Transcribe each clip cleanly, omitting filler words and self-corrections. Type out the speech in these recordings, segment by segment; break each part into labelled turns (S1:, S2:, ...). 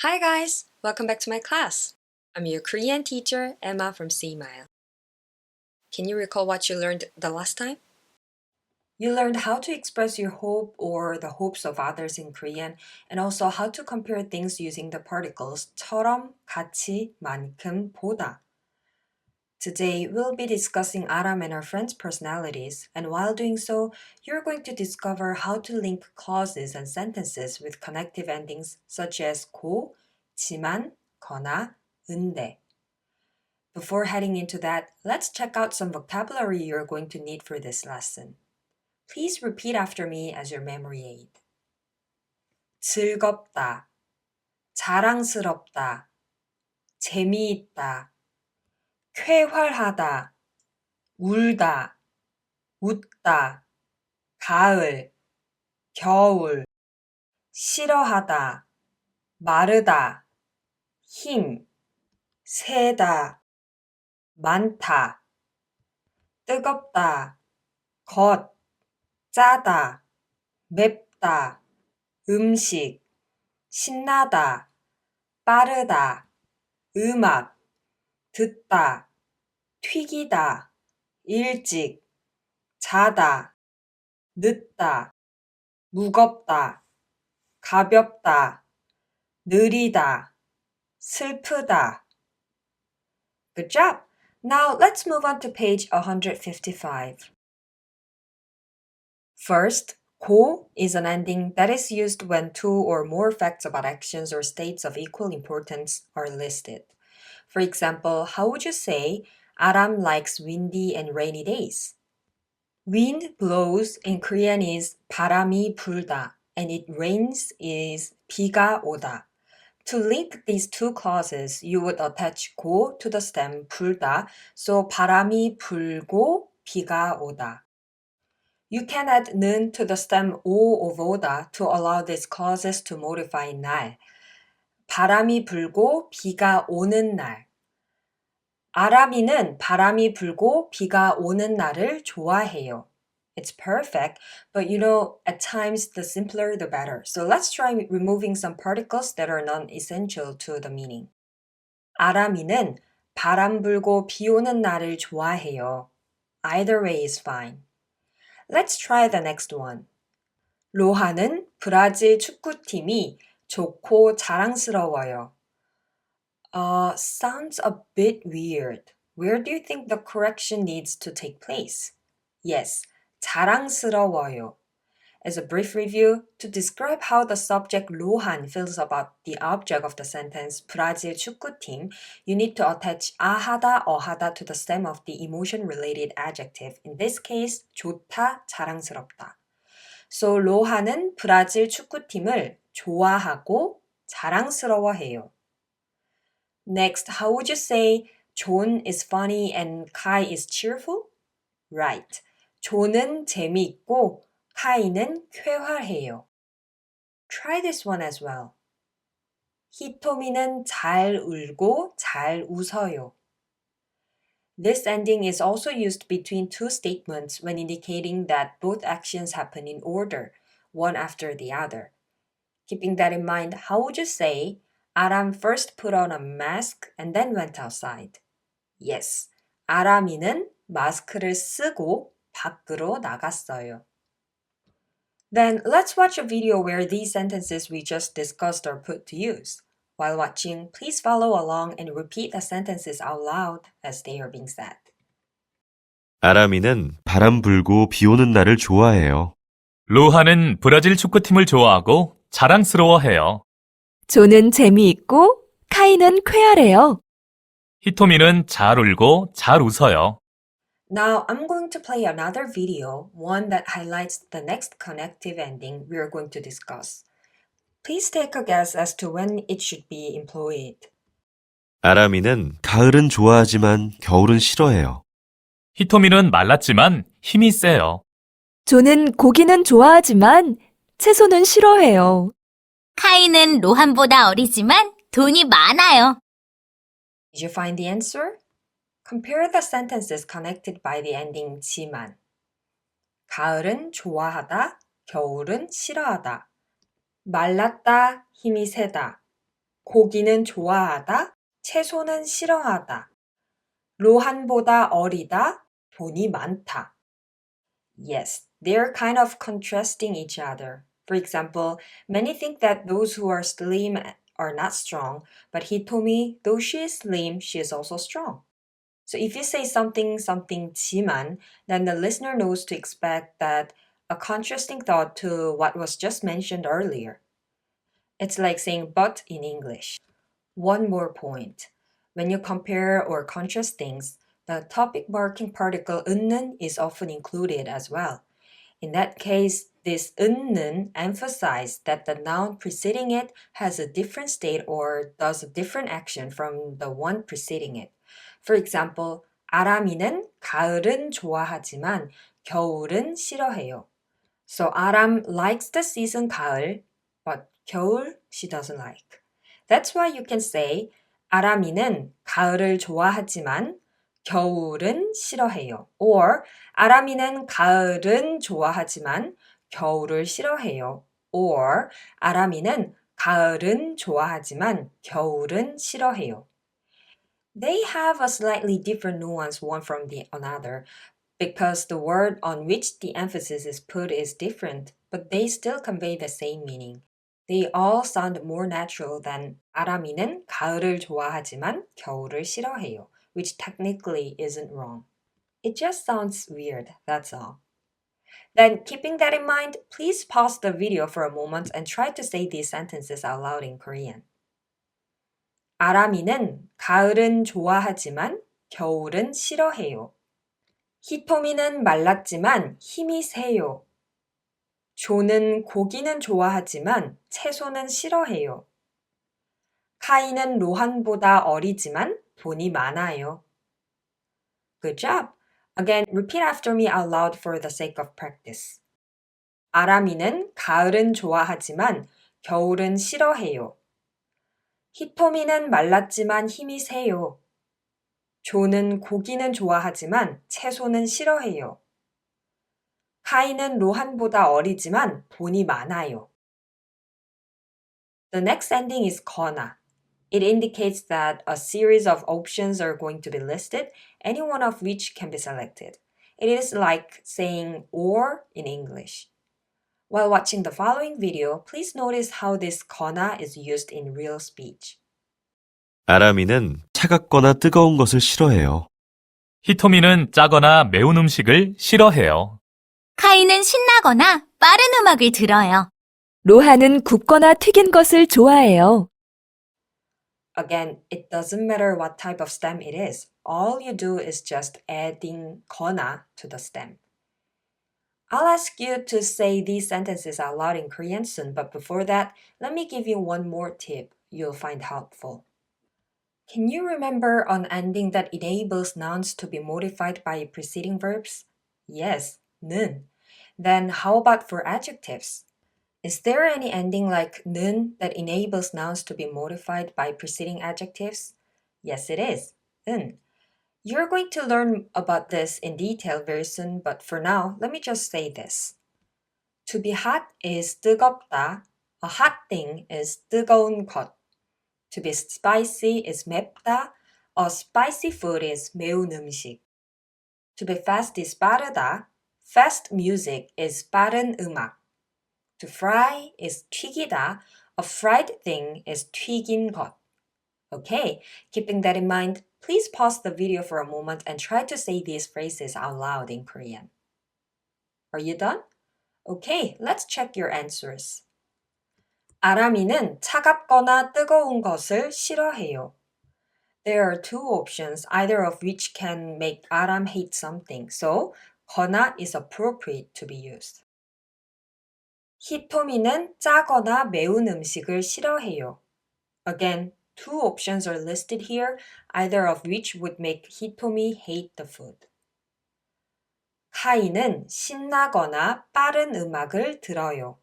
S1: Hi guys! Welcome back to my class. I'm your Korean teacher, Emma from seemile. Can you recall what you learned the last time? You learned how to express your hope or the hopes of others in Korean and also how to compare things using the particles 처럼, 같이, 만큼, 보다. Today, we'll be discussing Aram and her friends' personalities, and while doing so, you're going to discover how to link clauses and sentences with connective endings such as 고, 지만, 거나, 은데. Before heading into that, let's check out some vocabulary you're going to need for this lesson. Please repeat after me as your memory aid. 즐겁다, 자랑스럽다, 재미있다, 쾌활하다, 울다, 웃다, 가을, 겨울, 싫어하다, 마르다, 힘, 세다, 많다, 뜨겁다, 겉, 짜다, 맵다, 음식, 신나다, 빠르다, 음악, 듣다, 튀기다, 일찍, 자다, 늦다, 무겁다, 가볍다, 느리다, 슬프다. Good job! Now let's move on to page 155. First, 고 is an ending that is used when two or more facts about actions or states of equal importance are listed. For example, how would you say Aram likes windy and rainy days? Wind blows in Korean is 바람이 불다 and it rains is 비가 오다. To link these two clauses, you would attach 고 to the stem 불다, so 바람이 불고 비가 오다. You can add 는 to the stem 오 of 오다 to allow these clauses to modify 날. 바람이 불고 비가 오는 날. 아람이는 바람이 불고 비가 오는 날을 좋아해요. It's perfect, but at times the simpler the better. So let's try removing some particles that are non-essential to the meaning. 아람이는 바람 불고 비 오는 날을 좋아해요. Either way is fine. Let's try the next one. 로하는 브라질 축구팀이 좋고 자랑스러워요. Sounds a bit weird. Where do you think the correction needs to take place? Yes, 자랑스러워요. As a brief review, to describe how the subject 로한 feels about the object of the sentence 브라질 축구팀, you need to attach 아하다, 어하다 to the stem of the emotion-related adjective. In this case, 좋다, 자랑스럽다. So 로하는 브라질 축구팀을 좋아하고 자랑스러워해요. Next, how would you say 존 is funny and Kai is cheerful? Right. 존은 재미있고 카이는 쾌활해요. Try this one as well. 히토미는 잘 울고 잘 웃어요. This ending is also used between two statements when indicating that both actions happen in order, one after the other. Keeping that in mind, how would you say Aram first put on a mask and then went outside? Yes, 아람이는 마스크를 쓰고 밖으로 나갔어요. Then let's watch a video where these sentences we just discussed are put to use. While watching, please follow along and repeat the sentences out loud as they are being said.
S2: 아람이는 바람 불고 비 오는 날을 좋아해요.
S3: 로하는 브라질 축구팀을 좋아하고 자랑스러워해요.
S4: 존은 재미있고 카이는 쾌활해요.
S3: 히토미는 잘 울고 잘 웃어요.
S1: Now I'm going to play another video, one that highlights the next connective ending we are going to discuss. Please take a guess as to when it should be employed.
S2: 아람이는 가을은 좋아하지만 겨울은 싫어해요.
S3: 히토미는 말랐지만 힘이 세요.
S4: 존은 고기는 좋아하지만 채소는 싫어해요.
S5: 카이는 로한보다 어리지만 돈이 많아요.
S1: Did you find the answer? Compare the sentences connected by the ending 지만. 가을은 좋아하다, 겨울은 싫어하다. 말랐다, 힘이 세다. 고기는 좋아하다, 채소는 싫어하다. 로한보다 어리다, 돈이 많다. Yes, they're kind of contrasting each other. For example, many think that those who are slim are not strong, but Hitomi, though she is slim, she is also strong. So if you say something 지만, then the listener knows to expect that a contrasting thought to what was just mentioned earlier. It's like saying but in English. One more point. When you compare or contrast things, the topic marking particle 은는 is often included as well. In that case, this 은는 emphasizes that the noun preceding it has a different state or does a different action from the one preceding it. For example, 아람이는 가을은 좋아하지만 겨울은 싫어해요. So 아람 likes the season 가을, but 겨울 she doesn't like. That's why you can say 아람이는 가을을 좋아하지만 겨울은 싫어해요. Or 아람이는 가을은 좋아하지만 겨울을 싫어해요. Or 아람이는 가을은 좋아하지만 겨울은 싫어해요. They have a slightly different nuance one from the another because the word on which the emphasis is put is different, but they still convey the same meaning. They all sound more natural than 아람이는 가을을 좋아하지만 겨울을 싫어해요, which technically isn't wrong. It just sounds weird, that's all. Then, keeping that in mind, please pause the video for a moment and try to say these sentences out loud in Korean. 아람이는 가을은 좋아하지만 겨울은 싫어해요. 히토미는 말랐지만 힘이 세요. 조는 고기는 좋아하지만 채소는 싫어해요. 카이는 로한보다 어리지만 돈이 많아요. Good job! Again, repeat after me out loud for the sake of practice. 아람이는 가을은 좋아하지만 겨울은 싫어해요. 히토미는 말랐지만 힘이 세요. 조는 고기는 좋아하지만 채소는 싫어해요. 카이는 로한보다 어리지만 돈이 많아요. The next ending is 거나. It indicates that a series of options are going to be listed, any one of which can be selected. It is like saying or in English. While watching the following video, please notice how this 거나 is used in real speech.
S2: 아람이는 차갑거나 뜨거운 것을 싫어해요.
S3: 히토미는 짜거나 매운 음식을 싫어해요.
S5: 카이는 신나거나 빠른 음악을 들어요.
S4: 로하는 굽거나 튀긴 것을 좋아해요.
S1: Again, it doesn't matter what type of stem it is. All you do is just adding 거나 to the stem. I'll ask you to say these sentences out loud in Korean soon, but before that, let me give you one more tip you'll find helpful. Can you remember an ending that enables nouns to be modified by preceding verbs? Yes, 는. Then how about for adjectives? Is there any ending like 는 that enables nouns to be modified by preceding adjectives? Yes, it is. 은. You're going to learn about this in detail very soon, but for now, let me just say this. To be hot is 뜨겁다. A hot thing is 뜨거운 것. To be spicy is 맵다. A spicy food is 매운 음식. To be fast is 빠르다. Fast music is 빠른 음악. To fry is 튀기다. A fried thing is 튀긴 것. Okay, keeping that in mind, please pause the video for a moment and try to say these phrases out loud in Korean. Are you done? Okay, let's check your answers. 아람이는 차갑거나 뜨거운 것을 싫어해요. There are two options, either of which can make 아람 hate something, so 거나 is appropriate to be used. 히토미는 짜거나 매운 음식을 싫어해요. Again, two options are listed here, either of which would make 히토미 hate the food. 카이는 신나거나 빠른 음악을 들어요.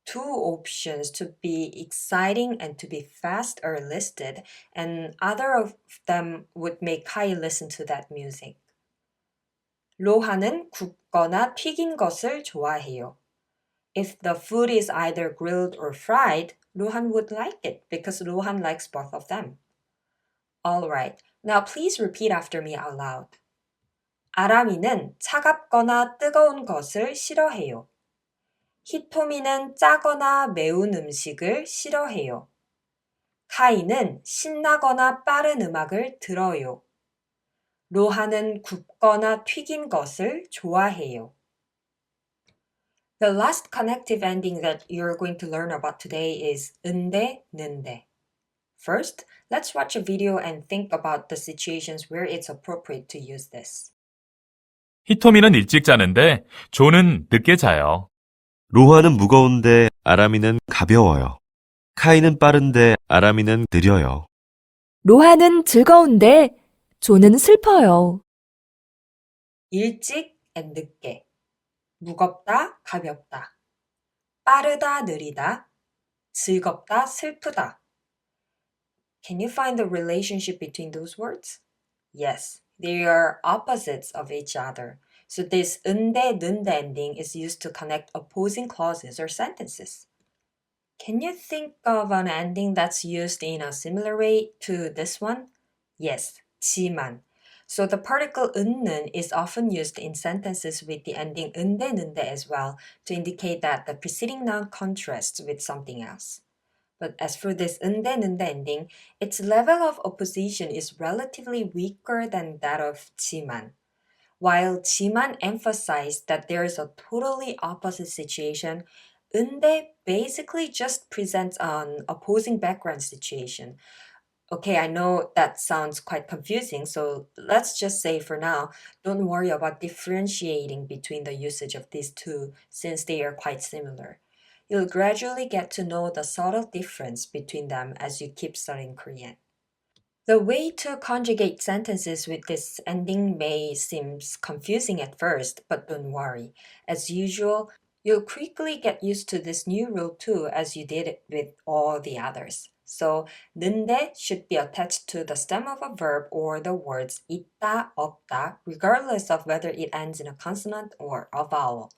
S1: Two options to be exciting and to be fast are listed, and either of them would make Kai listen to that music. 로하는 굽거나 튀긴 것을 좋아해요. If the food is either grilled or fried, Rohan would like it because Rohan likes both of them. Alright, now please repeat after me out loud. 아람이는 차갑거나 뜨거운 것을 싫어해요. 히토미는 짜거나 매운 음식을 싫어해요. 카이는 신나거나 빠른 음악을 들어요. 로하는 굽거나 튀긴 것을 좋아해요. The last connective ending that you're going to learn about today is 은데, 는데. First, let's watch a video and think about the situations where it's appropriate to use this.
S3: 히토미는 일찍 자는데 조는 늦게 자요.
S2: 로하는 무거운데 아람이는 가벼워요. 카이는 빠른데 아람이는 느려요.
S4: 로하는 즐거운데 조는 슬퍼요.
S1: 일찍 and 늦게. 무겁다, 가볍다. 빠르다, 느리다. 즐겁다, 슬프다. Can you find the relationship between those words? Yes, they are opposites of each other. So this 은데, 는데 ending is used to connect opposing clauses or sentences. Can you think of an ending that's used in a similar way to this one? Yes, 지만. So the particle 은는 is often used in sentences with the ending 은데, 는데 as well to indicate that the preceding noun contrasts with something else. But as for this 은데, 는데 ending, its level of opposition is relatively weaker than that of 지만. While 지만 emphasized that there is a totally opposite situation, 은데 basically just presents an opposing background situation. Okay, I know that sounds quite confusing, so let's just say for now, don't worry about differentiating between the usage of these two since they are quite similar. You'll gradually get to know the subtle difference between them as you keep studying Korean. The way to conjugate sentences with this ending may seem confusing at first, but don't worry. As usual, you'll quickly get used to this new rule too as you did it with all the others. So, 는데 should be attached to the stem of a verb or the words 있다, 없다, regardless of whether it ends in a consonant or a vowel.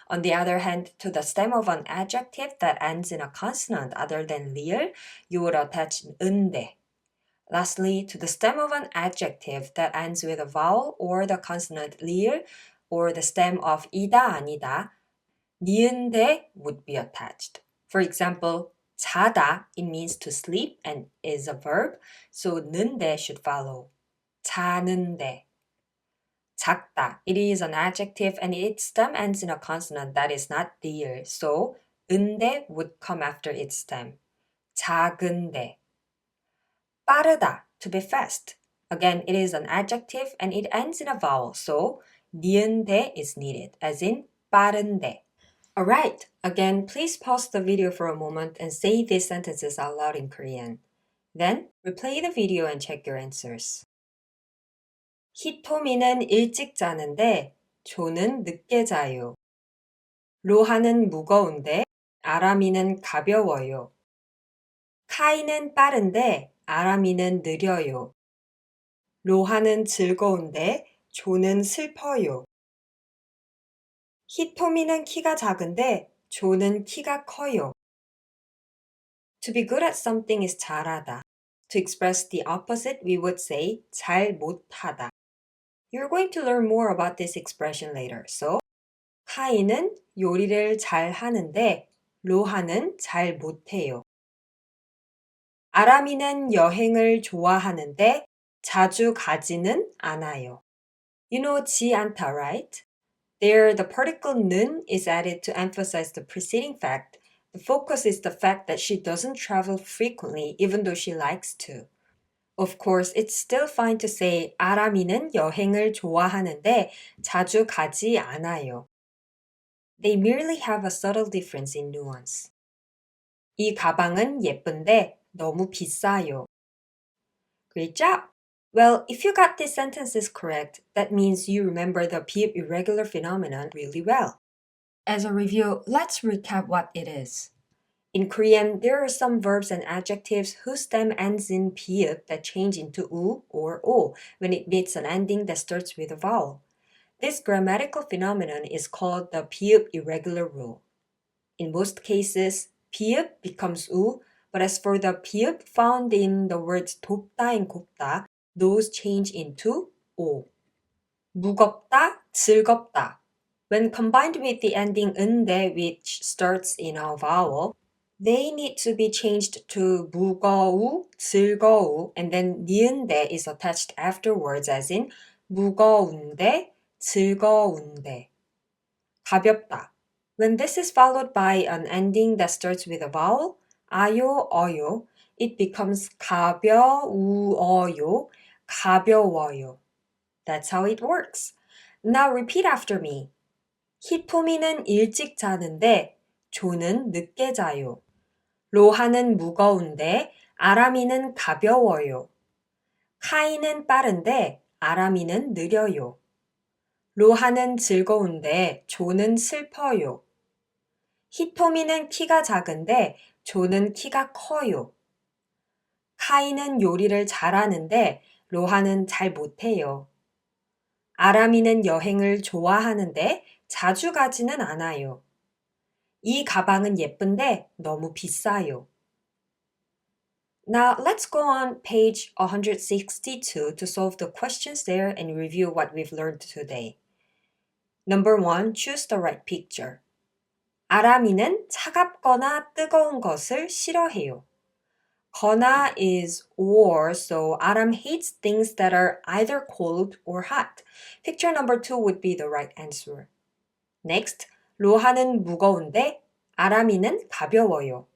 S1: On the other hand, to the stem of an adjective that ends in a consonant other than 리을, you would attach 은데. Lastly, to the stem of an adjective that ends with a vowel or the consonant 리을 or the stem of 이다, 아니다, 니은데 would be attached. For example, 자다, it means to sleep and is a verb, so 는데 should follow. 자는데. 작다, it is an adjective and its stem ends in a consonant that is not 리을, so 은데 would come after its stem. 작은데. 빠르다, to be fast. Again, it is an adjective and it ends in a vowel, so 니은데 is needed, as in 빠른데. Alright, again, please pause the video for a moment and say these sentences out loud in Korean. Then, replay the video and check your answers. 히토미는 일찍 자는데 조는 늦게 자요. 로하는 무거운데 아람이는 가벼워요. 카이는 빠른데 아람이는 느려요. 로하는 즐거운데 조는 슬퍼요. 히토미는 키가 작은데 조는 키가 커요. To be good at something is 잘하다. To express the opposite, we would say 잘 못하다. You're going to learn more about this expression later. So, 카이는 요리를 잘 하는데 로하는 잘 못해요. 아람이는 여행을 좋아하는데 자주 가지는 않아요. You know 지 않다, right? There, the particle 는 is added to emphasize the preceding fact. The focus is the fact that she doesn't travel frequently even though she likes to. Of course, it's still fine to say 아람이는 여행을 좋아하는데 자주 가지 않아요. They merely have a subtle difference in nuance. 이 가방은 예쁜데 너무 비싸요. Great job! Well, if you got these sentences correct, that means you remember the pi읍 irregular phenomenon really well. As a review, let's recap what it is. In Korean, there are some verbs and adjectives whose stem ends in pi읍 that change into u or o when it meets an ending that starts with a vowel. This grammatical phenomenon is called the pi읍 irregular rule. In most cases, pi읍 becomes u But as for the pi읍 found in the words 덥다 and 곱다, those change into 오. 무겁다, 즐겁다. When combined with the ending 은데, which starts in a vowel, they need to be changed to 무거우, 즐거우, and then 니은데 is attached afterwards as in 무거운데, 즐거운데. 가볍다. When this is followed by an ending that starts with a vowel, 아요, 어요, it becomes 가벼워요, 가벼워요. That's how it works. Now repeat after me. 히토미는 일찍 자는데 조는 늦게 자요. 로하는 무거운데 아람이는 가벼워요. 카이는 빠른데 아람이는 느려요. 로하는 즐거운데 조는 슬퍼요. 히토미는 키가 작은데 조는 키가 커요. 카이는 요리를 잘하는데 로하는 잘 못해요. 아람이는 여행을 좋아하는데 자주 가지는 않아요. 이 가방은 예쁜데 너무 비싸요. Now let's go on page 162 to solve the questions there and review what we've learned today. Number 1, choose the right picture. 아람이는 차갑거나 뜨거운 것을 싫어해요. 거나 is or, so Aram hates things that are either cold or hot. Picture number 2 would be the right answer. Next, 로하는 무거운데 아람이는 가벼워요.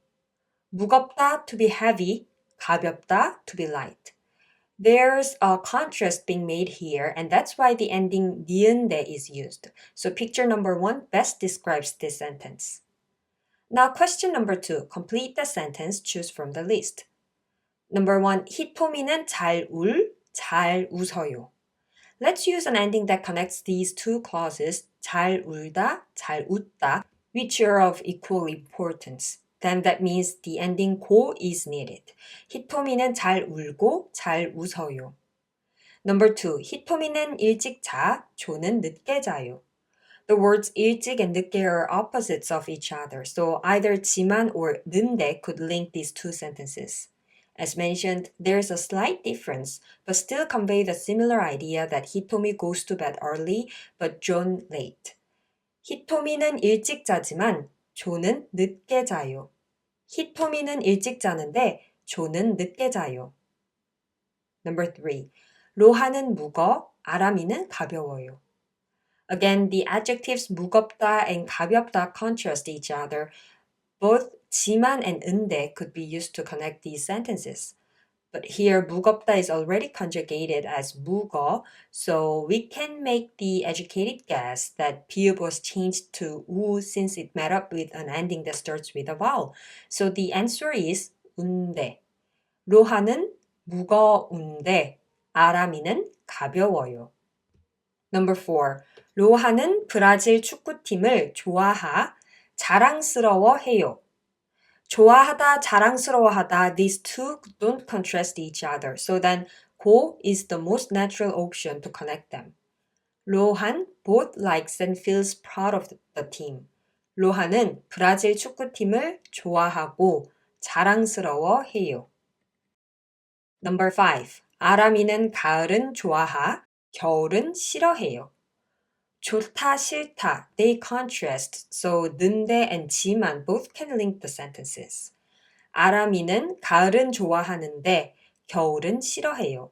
S1: 무겁다 to be heavy, 가볍다 to be light. There's a contrast being made here, and that's why the ending 니은데 is used. So picture number 1 best describes this sentence. Now question number 2, complete the sentence, choose from the list. Number 1, 히토미는 잘 웃어요. Let's use an ending that connects these two clauses, 잘 울다, 잘 웃다, which are of equal importance. Then that means the ending 고 is needed. 히토미는 잘 울고 잘 웃어요. Number 2, 히토미는 일찍 자, 조는 늦게 자요. The words 일찍 and 늦게 are opposites of each other, so either 지만 or 는데 could link these two sentences. As mentioned, there's a slight difference, but still convey the similar idea that Hitomi goes to bed early, but John late. 히토미는 일찍 자지만 조는 늦게 자요. 히토미는 일찍 자는데 조는 늦게 자요. Number 3. 로하는 무거, 아람이는 가벼워요. Again, the adjectives 무겁다 and 가볍다 contrast each other. Both 지만 and 은데 could be used to connect these sentences. But here, 무겁다 is already conjugated as 무거, so we can make the educated guess that 비읍 was changed to 우 since it met up with an ending that starts with a vowel. So the answer is 운데. 로하는 무거운데, 아람이는 가벼워요. Number 4. 로하는 브라질 축구팀을 자랑스러워해요. 좋아하다, 자랑스러워하다, these two don't contrast each other. So then, 고 is the most natural option to connect them. 로한 both likes and feels proud of the team. 로하는 브라질 축구팀을 좋아하고 자랑스러워해요. Number 5. 아람이는 가을은 좋아하, 겨울은 싫어해요. 좋다, 싫다, they contrast, so 는데 and 지만 both can link the sentences. 아람이는 가을은 좋아하는데 겨울은 싫어해요.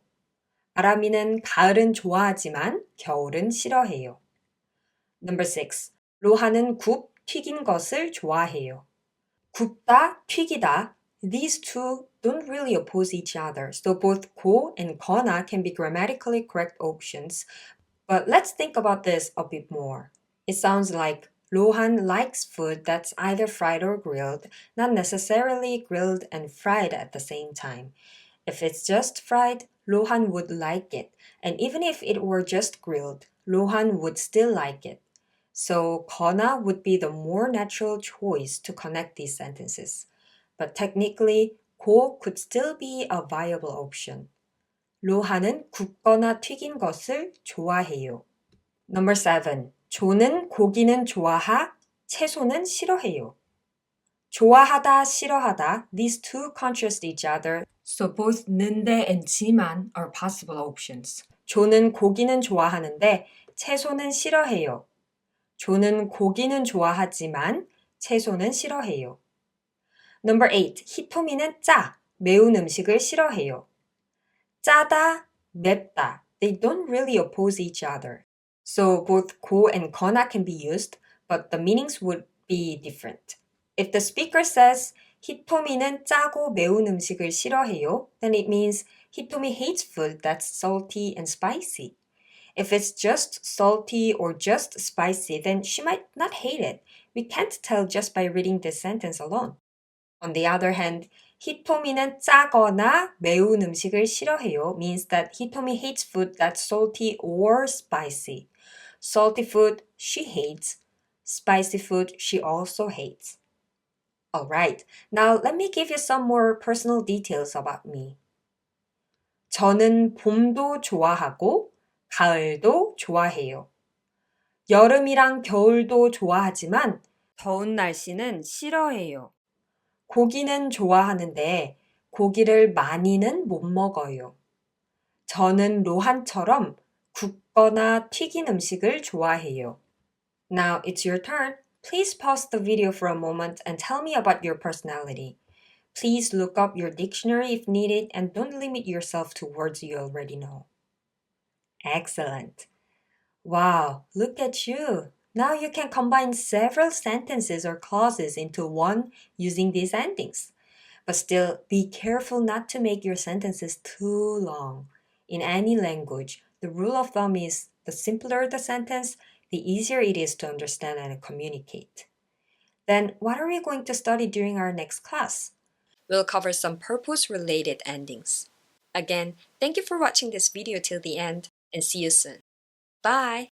S1: 아람이는 가을은 좋아하지만 겨울은 싫어해요. Number 6. 로하는 튀긴 것을 좋아해요. 굽다, 튀기다, these two don't really oppose each other, so both 고 and 거나 can be grammatically correct options. But let's think about this a bit more. It sounds like 로한 likes food that's either fried or grilled, not necessarily grilled and fried at the same time. If it's just fried, 로한 would like it. And even if it were just grilled, 로한 would still like it. So 거나 would be the more natural choice to connect these sentences. But technically, 고 could still be a viable option. 로하는 굽거나 튀긴 것을 좋아해요. Number 7. 조는 고기는 좋아하, 채소는 싫어해요. 좋아하다, 싫어하다, these two contrast each other, so both 는데 and 지만 are possible options. 조는 고기는 좋아하는데 채소는 싫어해요. 조는 고기는 좋아하지만 채소는 싫어해요. Number 8. 히토미는 짜, 매운 음식을 싫어해요. 짜다, 맵다. They don't really oppose each other. So both 고 and 거나 can be used, but the meanings would be different. If the speaker says 히토미는 짜고 매운 음식을 싫어해요, then it means 히토미 hates food that's salty and spicy. If it's just salty or just spicy, then she might not hate it. We can't tell just by reading this sentence alone. On the other hand, 히토미는 짜거나 매운 음식을 싫어해요 means that Hitomi hates food that's salty or spicy. Salty food she hates. Spicy food she also hates. Alright, now let me give you some more personal details about me. 저는 봄도 좋아하고 가을도 좋아해요. 여름이랑 겨울도 좋아하지만 더운 날씨는 싫어해요. 고기는 좋아하는데 고기를 많이는 못 먹어요. 저는 로한처럼 굽거나 튀긴 음식을 좋아해요. Now it's your turn. Please pause the video for a moment and tell me about your personality. Please look up your dictionary if needed and don't limit yourself to words you already know. Excellent. Wow, look at you. Now you can combine several sentences or clauses into one using these endings. But still, be careful not to make your sentences too long. In any language, the rule of thumb is the simpler the sentence, the easier it is to understand and communicate. Then, what are we going to study during our next class? We'll cover some purpose-related endings. Again, thank you for watching this video till the end, and see you soon. Bye!